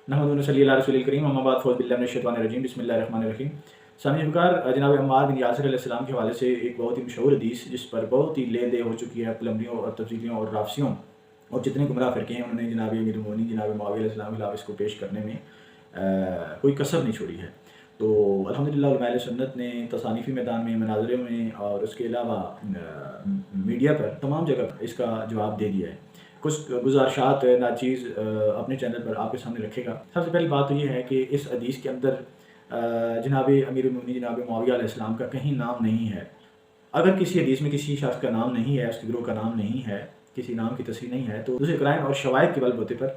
نحمدہ و نصلی علی رسول الکریم، اما بعد فاعوذ باللہ من الشیطان الرجیم، بسم اللہ الرحمن الرحیم۔ سامعین وقار، جناب عمار بن یاسر علیہ السلام کے حوالے سے ایک بہت ہی مشہور حدیث جس پر بہت ہی لے دے ہو چکی ہے پلمبریوں اور تفصیلیوں اور رافسیوں اور جتنے گمراہ فرقے ہیں، انہوں نے جناب امیر المومنین جناب معاویہ علیہ السلام کے خلاف اس کو پیش کرنے میں کوئی کسر نہیں چھوڑی ہے۔ تو الحمدللہ علماء اہل سنت نے تصانیفی میدان میں، مناظرے میں اور اس کے علاوہ میڈیا پر تمام جگہ اس کا جواب دے دیا ہے۔ کچھ گزارشات ناچیز اپنے چینل پر آپ کے سامنے رکھے گا۔ سب سے پہلی بات تو یہ ہے کہ اس حدیث کے اندر جناب امیر المومنین جناب معاویہ علیہ السلام کا کہیں نام نہیں ہے۔ اگر کسی حدیث میں کسی شخص کا نام نہیں ہے، اس کے گروہ کا نام نہیں ہے، کسی نام کی تصریح نہیں ہے، تو دوسرے قرائن اور شواہد کے بل بوتے پر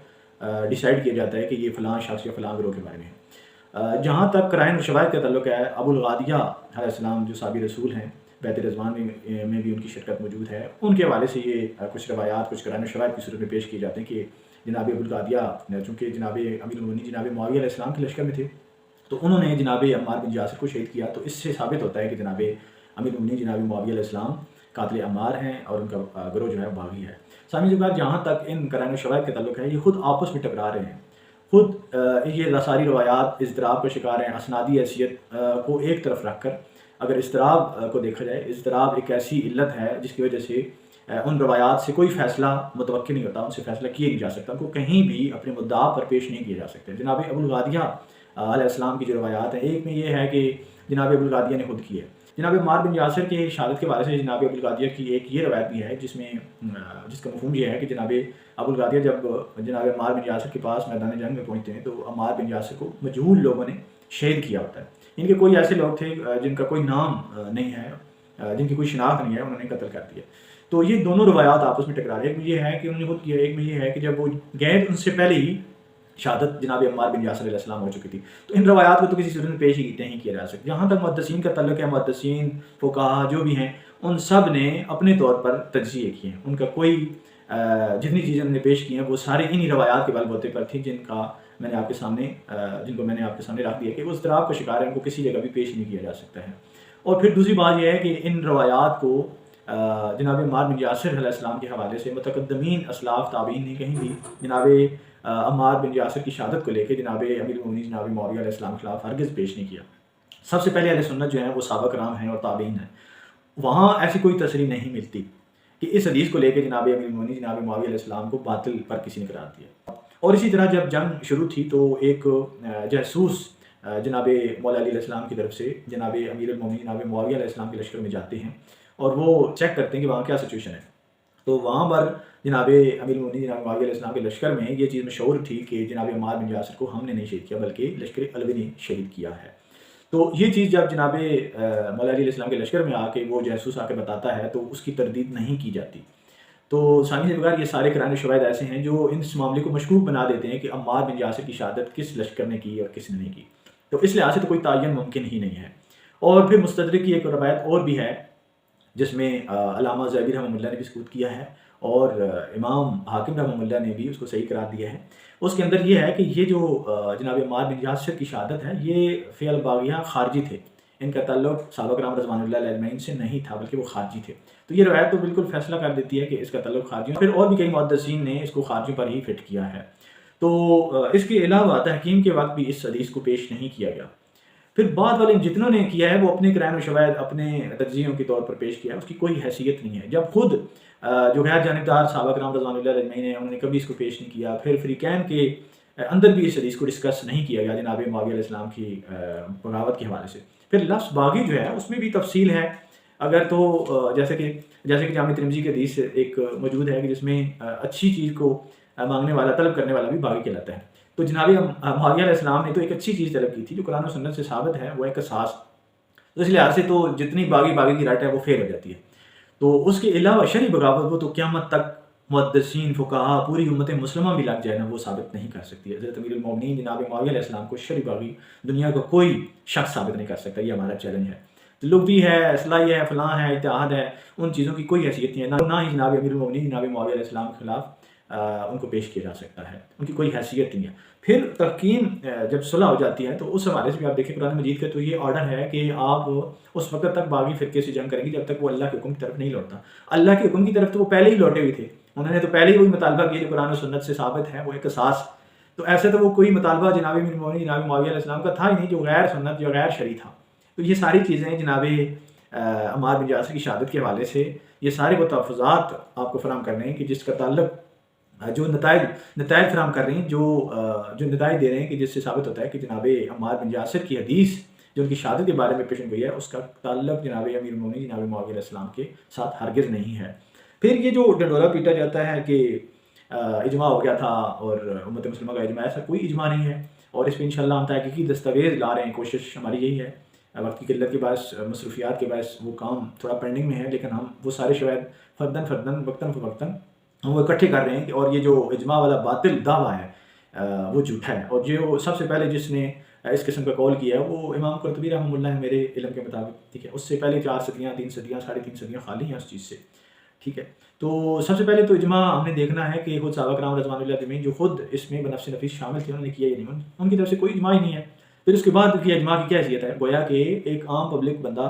ڈیسائیڈ کیا جاتا ہے کہ یہ فلاں شخص یا فلاں گروہ کے بارے میں ہے۔ جہاں تک قرائن اور شواہد کا تعلق ہے، ابو الغادیہ علیہ السلام جو صحابی رسول ہیں، بیت رضوان میں بھی ان کی شرکت موجود ہے، ان کے حوالے سے یہ کچھ روایات کچھ قرائن و شواہد کی صورت میں پیش کیے جاتے ہیں کہ جناب ابو الغادیہ چونکہ جناب امیر المومنین جناب معاویہ علیہ السلام کے لشکر میں تھے، تو انہوں نے جناب عمار بن یاسر کو شہید کیا۔ تو اس سے ثابت ہوتا ہے کہ جناب امیر المومنین جناب معاویہ علیہ السلام قاتل عمار ہیں اور ان کا گروہ جو ہے باغی ہے۔ سامعین جب جہاں تک ان قرائن و شواہد کا تعلق ہے، یہ خود آپس میں ٹکرا رہے ہیں، خود یہ ساری روایات اضطراب کا شکار ہیں۔ اسنادی حیثیت کو ایک طرف رکھ کر اگر اضطراب کو دیکھا جائے، اضطراب ایک ایسی علت ہے جس کی وجہ سے ان روایات سے کوئی فیصلہ متوقع نہیں ہوتا، ان سے فیصلہ کیا نہیں جا سکتا، ان کو کہیں بھی اپنے مدعا پر پیش نہیں کیا جا سکتا۔ جناب ابو الغادیہ علیہ السلام کی جو روایات ہیں، ایک میں یہ ہے کہ جناب ابو الغادیہ نے خود کی ہے۔ جناب عمار بن یاسر کے شہادت کے بارے سے جناب ابو الغادیہ کی ایک یہ روایت بھی ہے جس کا مفہوم یہ ہے کہ جناب ابو الغادیہ جب جناب عمار بن یاسر کے پاس میدان جنگ میں پہنچتے ہیں تو عمار بن یاسر کو مجہول لوگوں نے شہید کیا ہوتا ہے۔ ان کے کوئی ایسے لوگ تھے جن کا کوئی نام نہیں ہے، جن کی کوئی شناخت نہیں ہے، انہوں نے قتل کر دیا۔ تو یہ دونوں روایات آپس میں ٹکرا رہی ہیں۔ ایک میں یہ ہے کہ انہوں نے خود کیا، ایک میں یہ ہے کہ جب وہ گئے ان سے پہلے ہی شہادت جناب عمار بن یاسر علیہ السلام ہو چکی تھی۔ تو ان روایات کو تو کسی صورت میں پیش ہی نہیں کیا جا سکتا۔ جہاں تک محدثین کا تعلق ہے، محدثین فقہا جو بھی ہیں، ان سب نے اپنے طور پر تجزیے کیے ہیں۔ ان کا کوئی جتنی چیزیں انہوں نے پیش کی ہیں وہ سارے انہی روایات کے بل بوتے پر تھیں جن کو میں نے آپ کے سامنے رکھ دیا کہ وہ اضطراب کا شکار ہے، ان کو کسی جگہ بھی پیش نہیں کیا جا سکتا ہے۔ اور پھر دوسری بات یہ ہے کہ ان روایات کو جناب عمار بن یاسر علیہ السلام کے حوالے سے متقدمین اسلاف تابعین نے کہیں بھی جناب عمار بن یاسر کی شہادت کو لے کے جناب امیر المومنین جناب معاویہ علیہ السلام کے خلاف ہرگز پیش نہیں کیا۔ سب سے پہلے اہل سنت جو ہیں وہ صحابہ کرام ہیں اور تابعین ہیں، وہاں ایسی کوئی تصریح نہیں ملتی کہ اس حدیث کو لے کے جناب امیر المومنین جناب معاویہ علیہ السلام کو باطل پر کسی نے قرار دیا۔ اور اسی طرح جب جنگ شروع تھی تو ایک جاسوس جناب مولا علی علیہ السلام کی طرف سے جناب امیر المومنین جناب معاویہ علیہ السلام کے لشکر میں جاتے ہیں اور وہ چیک کرتے ہیں کہ وہاں کیا سچویشن ہے۔ تو وہاں پر جناب امیر المومنین جناب معاویہ علیہ السلام کے لشکر میں یہ چیز مشہور تھی کہ جناب عمار بن یاسر کو ہم نے نہیں شہید کیا بلکہ لشکر علوی نے شہید کیا ہے۔ تو یہ چیز جب جناب مولا علی علیہ السلام کے لشکر میں آ کے وہ جاسوس آ کے بتاتا ہے تو اس کی تردید نہیں کی جاتی۔ تو سامعین بغیر یہ سارے قرائن و شواہد ایسے ہیں جو اس معاملے کو مشکوک بنا دیتے ہیں کہ عمار بن یاسر کی شہادت کس لشکر نے کی اور کس نے نہیں کی۔ تو اس لحاظ سے تو کوئی تعین ممکن ہی نہیں ہے۔ اور پھر مستدرک کی ایک روایت اور بھی ہے جس میں علامہ زیبی رحمہ اللہ نے بھی ثبوت کیا ہے اور امام حاکم رحمہ اللہ نے بھی اس کو صحیح قرار دیا ہے۔ اس کے اندر یہ ہے کہ یہ جو جناب عمار بن یاسر کی شہادت ہے یہ فی الباغیہ خارجی تھے، ان کا تعلق صحابہ کرام رضوان اللہ علیہ اجمعین سے نہیں تھا بلکہ وہ خارجی تھے۔ تو یہ روایت تو بالکل فیصلہ کر دیتی ہے کہ اس کا تعلق خارجیوں، پھر اور بھی کئی محدثین نے اس کو خارجیوں پر ہی فٹ کیا ہے۔ تو اس کے علاوہ تحکیم کے وقت بھی اس حدیث کو پیش نہیں کیا گیا۔ پھر بعد والے جتنوں نے کیا ہے وہ اپنے قرائن و شواہد اپنے تجزیوں کے طور پر پیش کیا ہے، اس کی کوئی حیثیت نہیں ہے۔ جب خود جو غیر جانبدار صحابہ کرام رضوان اللہ علیہ اجمعین ہیں انہوں نے کبھی اس کو پیش نہیں کیا، پھر فریقین کے اندر بھی اس حدیث کو ڈسکس نہیں کیا گیا جناب معاویہ علیہ السلام کی بغاوت کے حوالے سے۔ پھر لفظ باغی جو ہے اس میں بھی تفصیل ہے، اگر تو جیسے کہ جامع ترمذی کی حدیث ایک موجود ہے کہ جس میں اچھی چیز کو مانگنے والا طلب کرنے والا بھی باغی کہلاتا ہے۔ تو جناب معاویہ علیہ السلام نے تو ایک اچھی چیز طلب کی تھی جو قرآن و سنت سے ثابت ہے، وہ ہے قصاص۔ تو اس لحاظ سے تو جتنی باغی کی رائٹ ہے وہ فیل ہو جاتی ہے۔ تو اس کے علاوہ شرعی بغاوت وہ تو قیامت تک محدثین فقہا پوری امت مسلمہ بھی لگ جائے نا وہ ثابت نہیں کر سکتی۔ حضرت امیر المومنین جناب معاویہ علیہ السلام کو شرعی باغی دنیا کا کوئی شخص ثابت نہیں کر سکتا، یہ ہمارا چیلنج ہے۔ لغوی ہے، اصلاحی ہے، فلاں ہے، اتحاد ہے، ان چیزوں کی کوئی حیثیت نہیں ہے، نہ ہی جناب امیر المومنین جناب معاویہ علیہ السلام کے خلاف ان کو پیش کیا جا سکتا ہے، ان کی کوئی حیثیت نہیں ہے۔ پھر تحکیم جب صلح ہو جاتی ہے تو اس حوالے سے بھی آپ دیکھیں قرآن مجید کا تو یہ آرڈر ہے کہ آپ اس وقت تک باغی فرقے سے جنگ کریں گے جب تک وہ اللہ کے حکم کی طرف نہیں لوٹتا۔ اللہ کے حکم کی طرف تو وہ پہلے ہی لوٹے ہوئے تھے، انہوں نے تو پہلے ہی وہی مطالبہ کیا جو قرآن و سنت سے ثابت ہے، وہ ایک قصاص۔ تو ایسے تو وہ کوئی مطالبہ جناب امیر المومنین جناب معاویہ علیہ السلام کا تھا ہی نہیں جو غیر سنت یا غیر شرعی تھا. تو یہ ساری چیزیں جناب عمار بن یاسر کی شہادت کے حوالے سے یہ سارے وہ تحفظات آپ کو فراہم کرنے ہیں کہ جس کا تعلق جو نتائج فراہم کر رہے ہیں جو نتائج دے رہے ہیں کہ جس سے ثابت ہوتا ہے کہ جناب عمار بن یاسر کی حدیث جو ان کی شہادت کے بارے میں پیشن گوئی ہے اس کا تعلق جناب امیر المومنین جناب معاویہ علیہ السلام کے ساتھ ہرگز نہیں ہے. پھر یہ جو ڈنڈورا پیٹا جاتا ہے کہ اجماع ہو گیا تھا اور امت مسلمہ کا اجماع، ایسا کوئی اجماع نہیں ہے، اور اس پہ انشاءاللہ ہم تحقیقی دستاویز لا رہے ہیں. کوشش ہماری یہی ہے، وقت کی قلت کے باعث مصروفیات کے باعث وہ کام تھوڑا پینڈنگ میں ہے، لیکن ہم وہ سارے شواہد فرداً وقتاً فوقتاً ہم وہ اکٹھے کر رہے ہیں. اور یہ جو اجماع والا باطل دعویٰ ہے وہ جھوٹا ہے، اور جو سب سے پہلے جس نے اس قسم کا قول کیا ہے وہ امام قرطبی رحمہ اللہ ہے میرے علم کے مطابق. ٹھیک ہے، اس سے پہلے 4 صدیاں 3 صدیاں 3.5 صدیاں خالی ہیں اس چیز سے. ٹھیک ہے، تو سب سے پہلے تو اجماع ہم نے دیکھنا ہے کہ خود صحابہ کرام رضوان اللہ اجمعین جو خود اس میں بنفس نفیس شامل تھے انہوں نے کیا یا نہیں، ان کی طرف سے کوئی اجماع ہی نہیں ہے. پھر اس کے بعد کی اجماع کی کیا حیثیت ہے؟ گویا کہ ایک عام پبلک بندہ،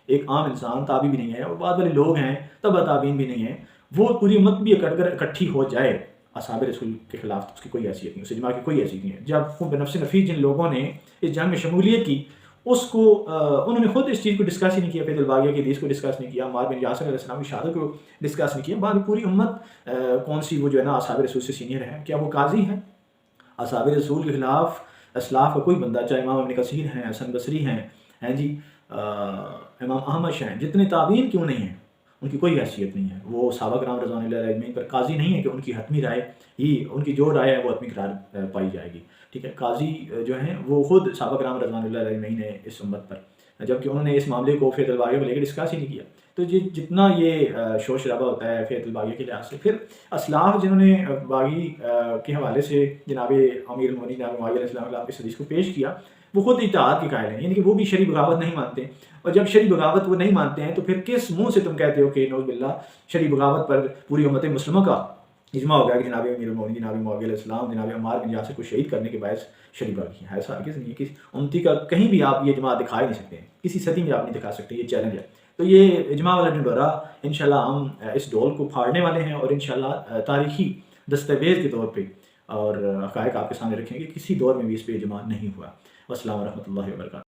ایک عام انسان، تابعی بھی نہیں ہے اور بعد والے لوگ ہیں تبع تابعین بھی نہیں ہیں، وہ پوری امت بھی اکٹھی ہو جائے اصحاب رسول کے خلاف، اس کی کوئی حیثیت نہیں، اس اجماع کی کوئی حیثیت نہیں ہے. جب بنفس نفیس جن لوگوں نے اس جنگ میں شمولیت کی اس کو انہوں نے خود اس چیز کو ڈسکس ہی نہیں کیا، فیض الباغیہ کی حدیث کو ڈسکس نہیں کیا، عمار بن یاسر علیہ السلام کی شہادت کو ڈسکس نہیں کیا. بعد پوری امت کون سی وہ جو ہے نا اصحاب رسول سے سینئر ہے، کیا وہ قاضی ہیں؟ اصحاب رسول کے خلاف اسلاف کا کوئی بندہ، چاہے امام ابن کثیر ہیں، حسن بصری ہیں جی، امام احمد ہیں، جتنے تابعین کیوں نہیں ہیں ان کی کوئی حیثیت نہیں ہے. وہ صحابہ کرام رضوان اللہ اجمعین پر قاضی نہیں ہے کہ ان کی حتمی رائے ہی، ان کی جو رائے ہے وہ حتمی قرار پائی جائے گی. ٹھیک ہے، قاضی جو ہیں وہ خود صحابہ کرام رضوان اللہ اجمعین ہے اس امت پر، جبکہ انہوں نے اس معاملے کو فیض الباغیہ کو لے کے ڈسکس ہی نہیں کیا. تو جتنا یہ شور شرابہ ہوتا ہے فیض الباغیہ کے لحاظ سے، پھر اسلاف جنہوں نے باغی کے حوالے سے جناب امیر المومنین جناب معاویہ علیہ السلام کی حدیث کو پیش کیا، وہ خود اجتہاد کے قائل ہیں، یعنی کہ وہ بھی شرعی بغاوت نہیں مانتے. اور جب شرعی بغاوت وہ نہیں مانتے ہیں تو پھر کس منہ سے تم کہتے ہو کہ نعوذ باللہ شرعی بغاوت پر پوری امت مسلمہ کا اجماع ہو گیا کہ جناب امیر المومنین جناب معاویہ علیہ السلام جناب عمار بن یاسر کو شہید کرنے کے باعث شرعی باغی ہیں؟ ایسا ہرگز نہیں ہے. کسی امتی کا کہیں بھی آپ یہ اجماع دکھا ہی نہیں سکتے ہیں، کسی صدی میں آپ نہیں دکھا سکتے، یہ چیلنج ہے. تو یہ اجماع والا ڈنڈورا انشاءاللہ ہم اس ڈول کو پھاڑنے والے ہیں، اور انشاءاللہ تاریخی دستاویز کے طور پہ اور حقائق آپ کے سامنے رکھیں گے. کسی دور میں بھی اس پہ اجماع نہیں ہوا. والسلام ورحمۃ اللہ وبرکاتہ.